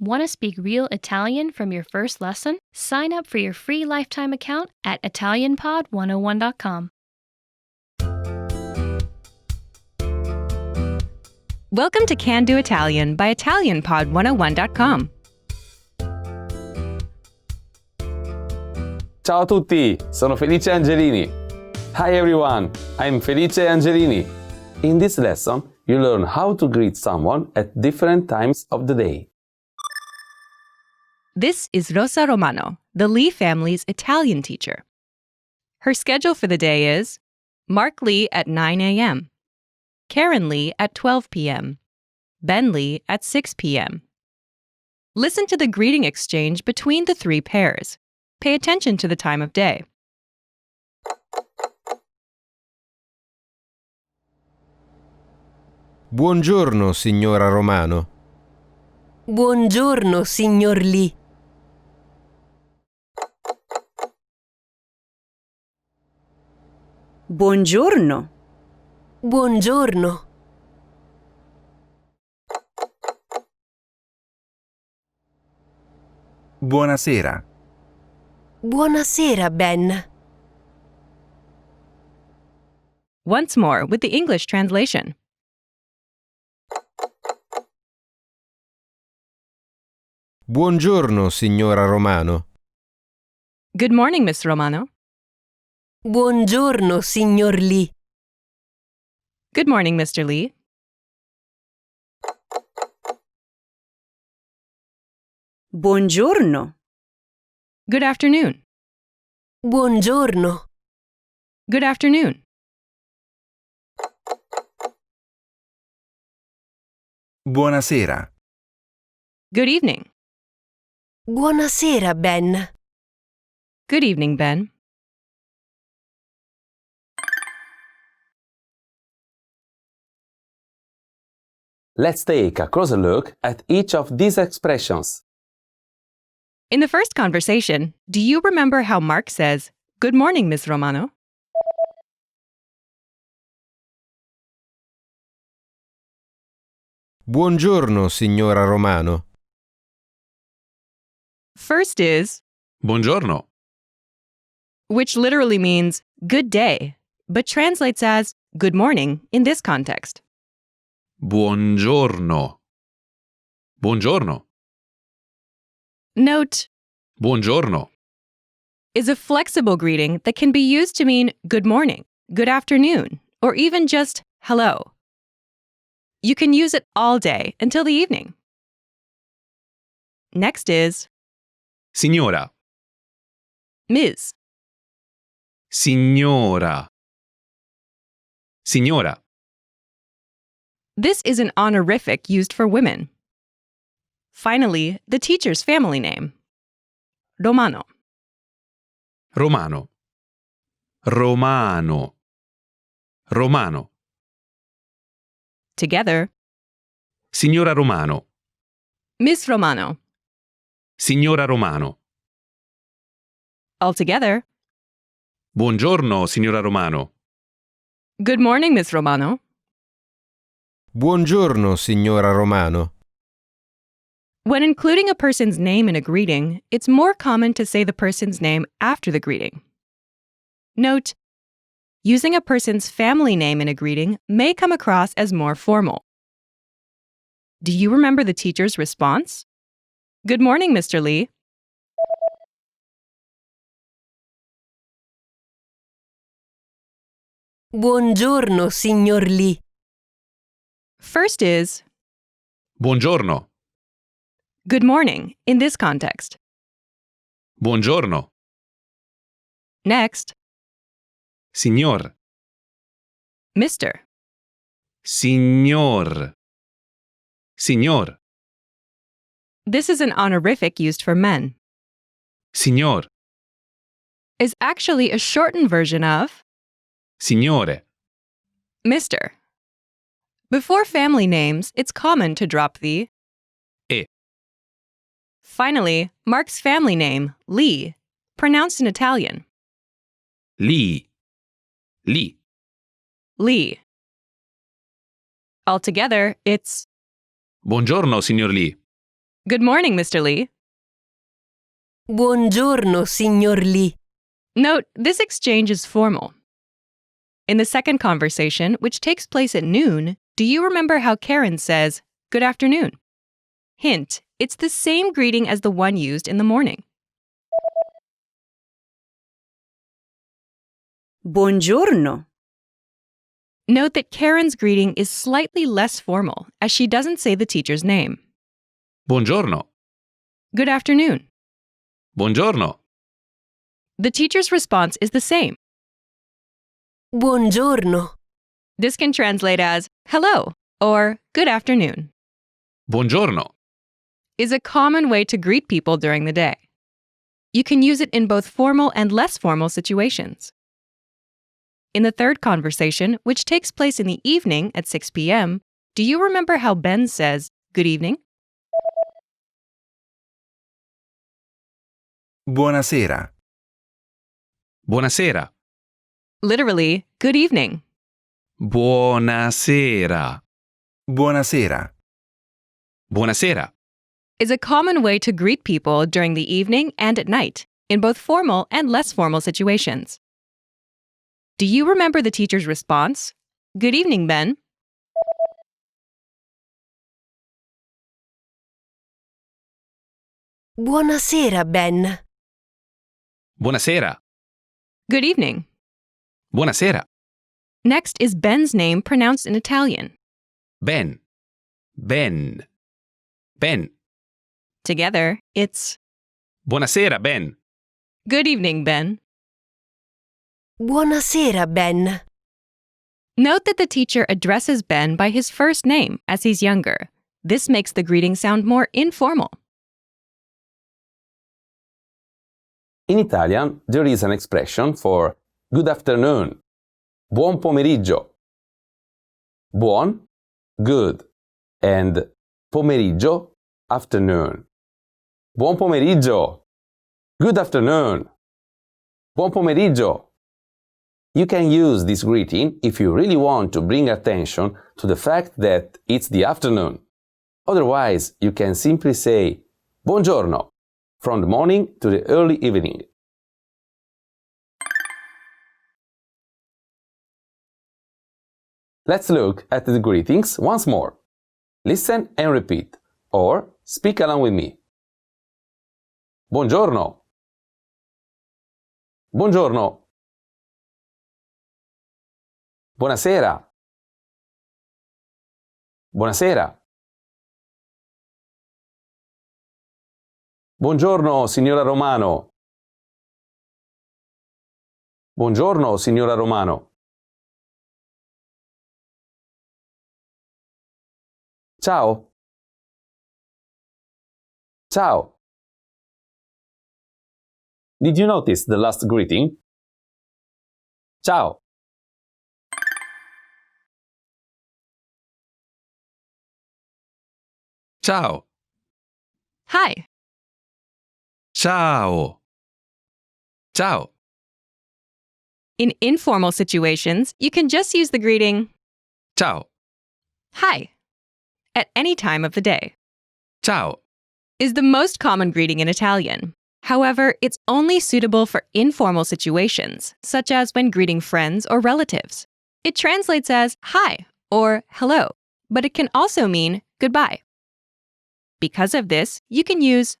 Want to speak real Italian from your first lesson? Sign up for your free lifetime account at ItalianPod101.com. Welcome to Can Do Italian by ItalianPod101.com. Ciao a tutti, sono Felice Angelini. Hi everyone, I'm Felice Angelini. In this lesson, you learn how to greet someone at different times of the day. This is Rosa Romano, the Lee family's Italian teacher. Her schedule for the day is Mark Lee at 9 a.m., Karen Lee at 12 p.m., Ben Lee at 6 p.m. Listen to the greeting exchange between the three pairs. Pay attention to the time of day. Buongiorno, signora Romano. Buongiorno, signor Lee. Buongiorno. Buongiorno. Buonasera. Buonasera, Ben. Once more with the English translation. Buongiorno, signora Romano. Good morning, Miss Romano. Buongiorno, signor Lee. Good morning, Mr. Lee. Buongiorno. Good afternoon. Buongiorno. Good afternoon. Buonasera. Good evening. Buonasera, Ben. Good evening, Ben. Let's take a closer look at each of these expressions. In the first conversation, do you remember how Mark says, "Good morning, Miss Romano"? Buongiorno, signora Romano. First is, Buongiorno. which literally means good day, but translates as good morning in this context. Buongiorno. Buongiorno. Note, Buongiorno. is a flexible greeting that can be used to mean good morning, good afternoon, or even just hello. You can use it all day until the evening. Next is Signora. Ms. Signora. Signora. This is an honorific used for women. Finally, the teacher's family name. Romano. Romano. Romano. Romano. Together, Signora Romano. Miss Romano. Signora Romano. Altogether, Buongiorno, signora Romano. good morning, Miss Romano. Buongiorno, signora Romano. When including a person's name in a greeting, it's more common to say the person's name after the greeting. Note, using a person's family name in a greeting may come across as more formal. Do you remember the teacher's response? Good morning, Mr. Lee. Buongiorno, signor Lee. First is Buongiorno. good morning in this context. Buongiorno. Next, Signor. Mr. Signor. Signor. This is an honorific used for men. Signor. Is actually a shortened version of Signore. Mr. Before family names, it's common to drop the E. Finally, Mark's family name, Lee, pronounced in Italian. Lee. Lee. Lee. Altogether, it's Buongiorno, signor Lee. Good morning, Mr. Lee. Buongiorno, signor Lee. Note, this exchange is formal. In the second conversation, which takes place at noon, do you remember how Karen says, "Good afternoon"? Hint, it's the same greeting as the one used in the morning. Buongiorno. Note that Karen's greeting is slightly less formal, as she doesn't say the teacher's name. Buongiorno. Good afternoon. Buongiorno. The teacher's response is the same. Buongiorno. This can translate as hello or good afternoon. Buongiorno. Is a common way to greet people during the day. You can use it in both formal and less formal situations. In the third conversation, which takes place in the evening at 6 p.m., do you remember how Ben says, "Good evening"? Buonasera. Buonasera. Literally, good evening. Buonasera. Buonasera. Buonasera. Is a common way to greet people during the evening and at night, in both formal and less formal situations. Do you remember the teacher's response? Good evening, Ben. Buonasera, Ben. Buonasera. Good evening. Buonasera. Next is Ben's name pronounced in Italian. Ben. Ben. Ben. Together, it's Buonasera, Ben. good evening, Ben. Buonasera, Ben. Note that the teacher addresses Ben by his first name as he's younger. This makes the greeting sound more informal. In Italian, there is an expression for good afternoon. Buon pomeriggio. Buon, good, and pomeriggio, afternoon. Buon pomeriggio. Good afternoon. Buon pomeriggio. You can use this greeting if you really want to bring attention to the fact that it's the afternoon. Otherwise, you can simply say buongiorno from the morning to the early evening. Let's look at the greetings once more. Listen and repeat, or speak along with me. Buongiorno. Buongiorno. Buonasera. Buonasera. Buongiorno, signora Romano. Buongiorno, signora Romano. Ciao. Ciao. Did you notice the last greeting? Ciao. Ciao. Hi. Ciao. Ciao. In informal situations, you can just use the greeting Ciao. hi at any time of the day. Ciao. Is the most common greeting in Italian. However, it's only suitable for informal situations, such as when greeting friends or relatives. It translates as hi or hello, but it can also mean goodbye. Because of this, you can use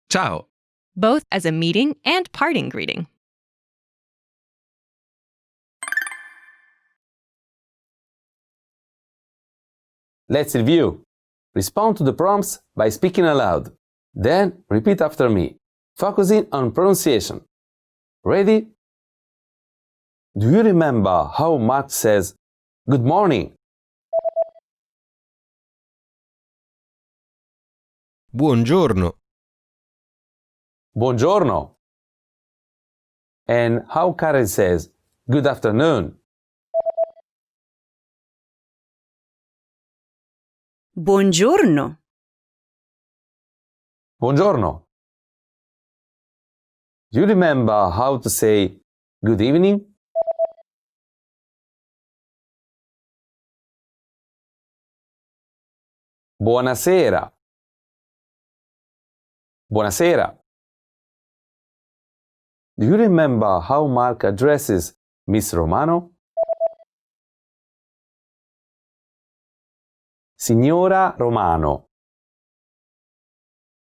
Ciao. both as a meeting and parting greeting. Let's review. Respond to the prompts by speaking aloud. Then repeat after me, focusing on pronunciation. Ready? Do you remember how Mark says, "Good morning"? Buongiorno. Buongiorno. And how Karen says, "Good afternoon"? Buongiorno. Buongiorno. Do you remember how to say good evening? Buonasera. Buonasera. Do you remember how Mark addresses Miss Romano? Signora Romano.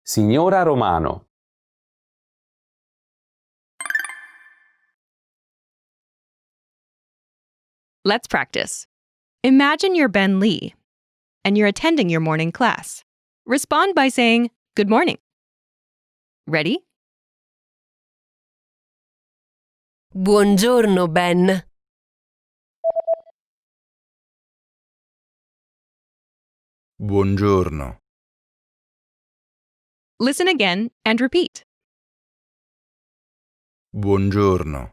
Signora Romano. Let's practice. Imagine you're Ben Lee and you're attending your morning class. Respond by saying, "Good morning." Ready? Buongiorno, Ben. Buongiorno. Listen again and repeat. Buongiorno.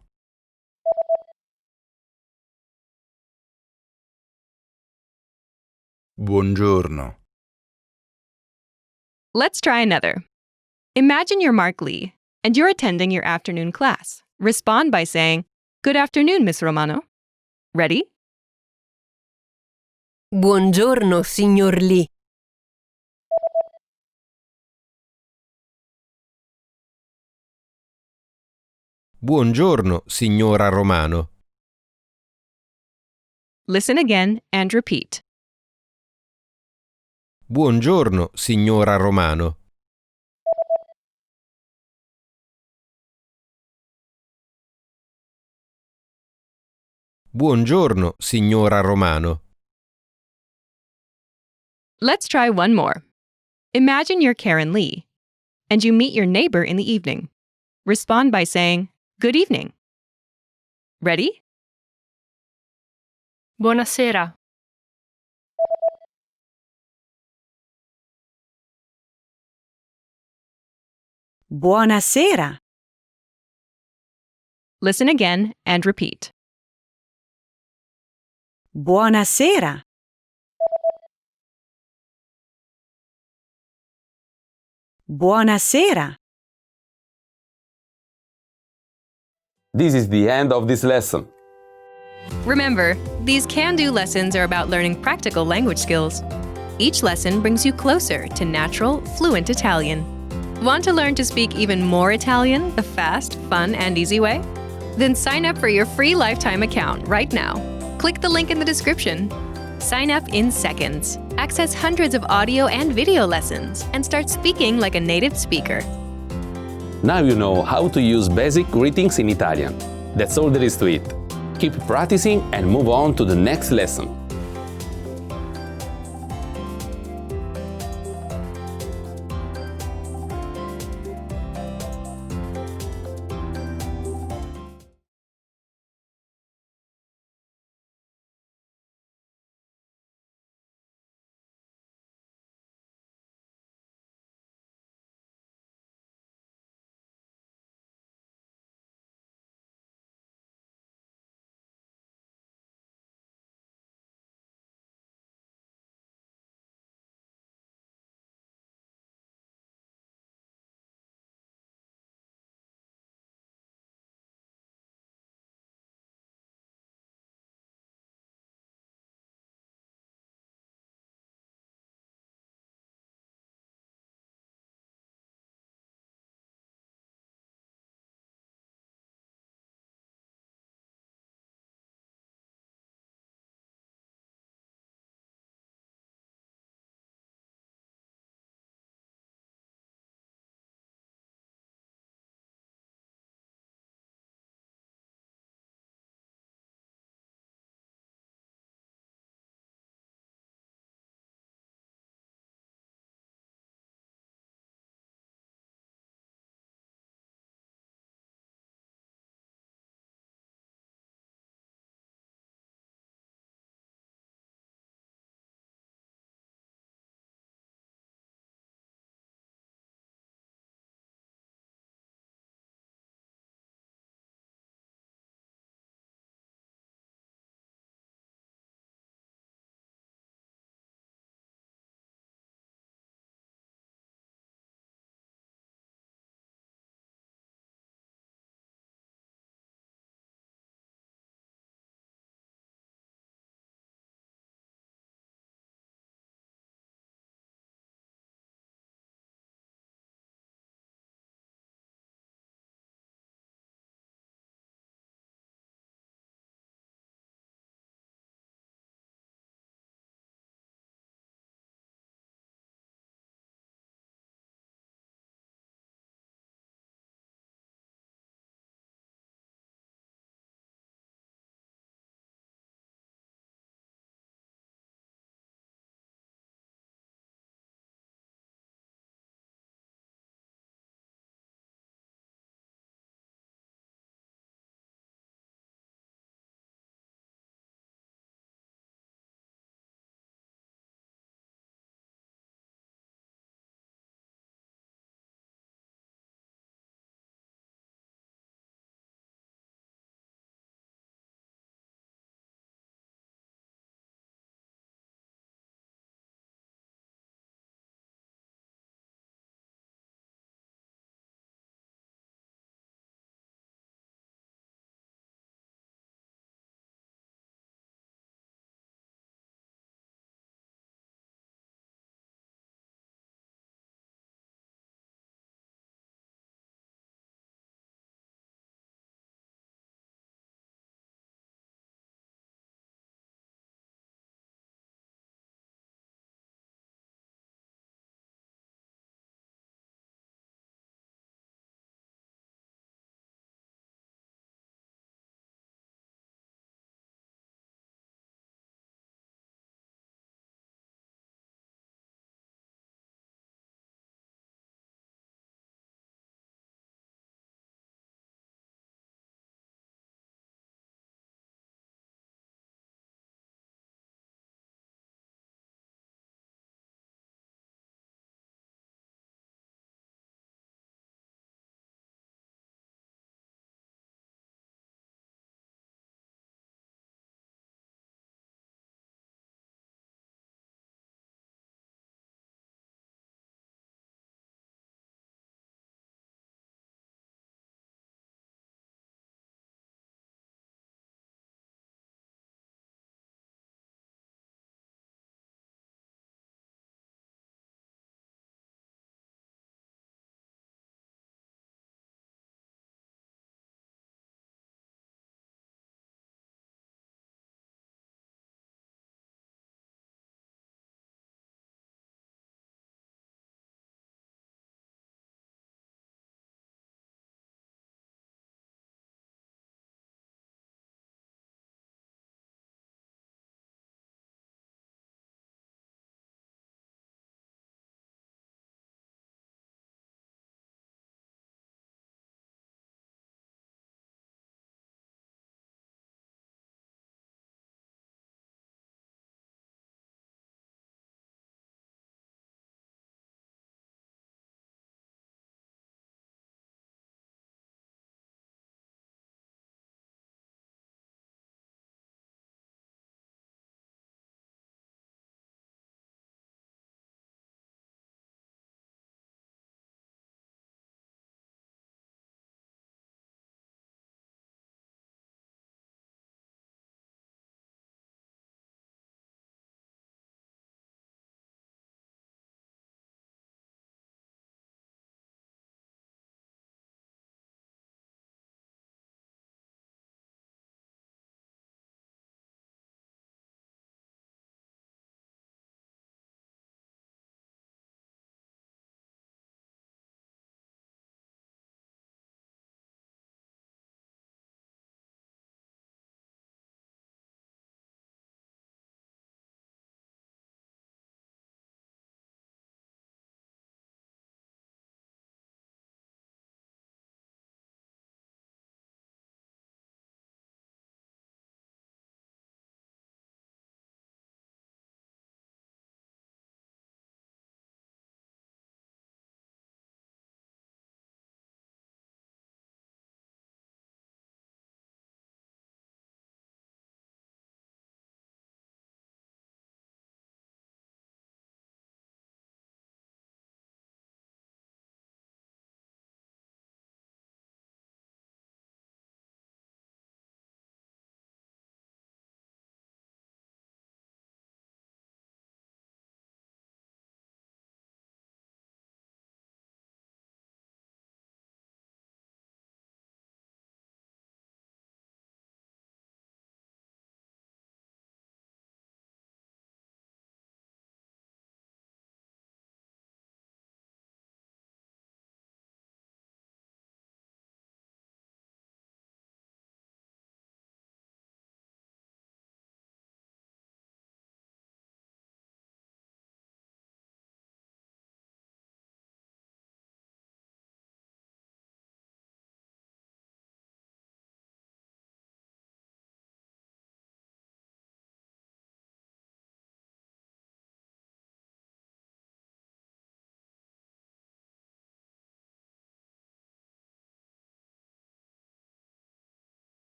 Buongiorno. Let's try another. Imagine you're Mark Lee and you're attending your afternoon class. Respond by saying, "Good afternoon, Miss Romano." Ready? Buongiorno, signor Lee. Buongiorno, signora Romano. Listen again and repeat. Buongiorno, signora Romano. Buongiorno, signora Romano. Let's try one more. Imagine you're Karen Lee and you meet your neighbor in the evening. Respond by saying, "Good evening." Ready? Buonasera. Buonasera. Listen again and repeat. Buonasera. Buonasera. This is the end of this lesson. Remember, these can-do lessons are about learning practical language skills. Each lesson brings you closer to natural, fluent Italian. Want to learn to speak even more Italian the fast, fun, and easy way? Then sign up for your free lifetime account right now. Click the link in the description. Sign up in seconds. Access hundreds of audio and video lessons and start speaking like a native speaker. Now you know how to use basic greetings in Italian. That's all there is to it. Keep practicing and move on to the next lesson.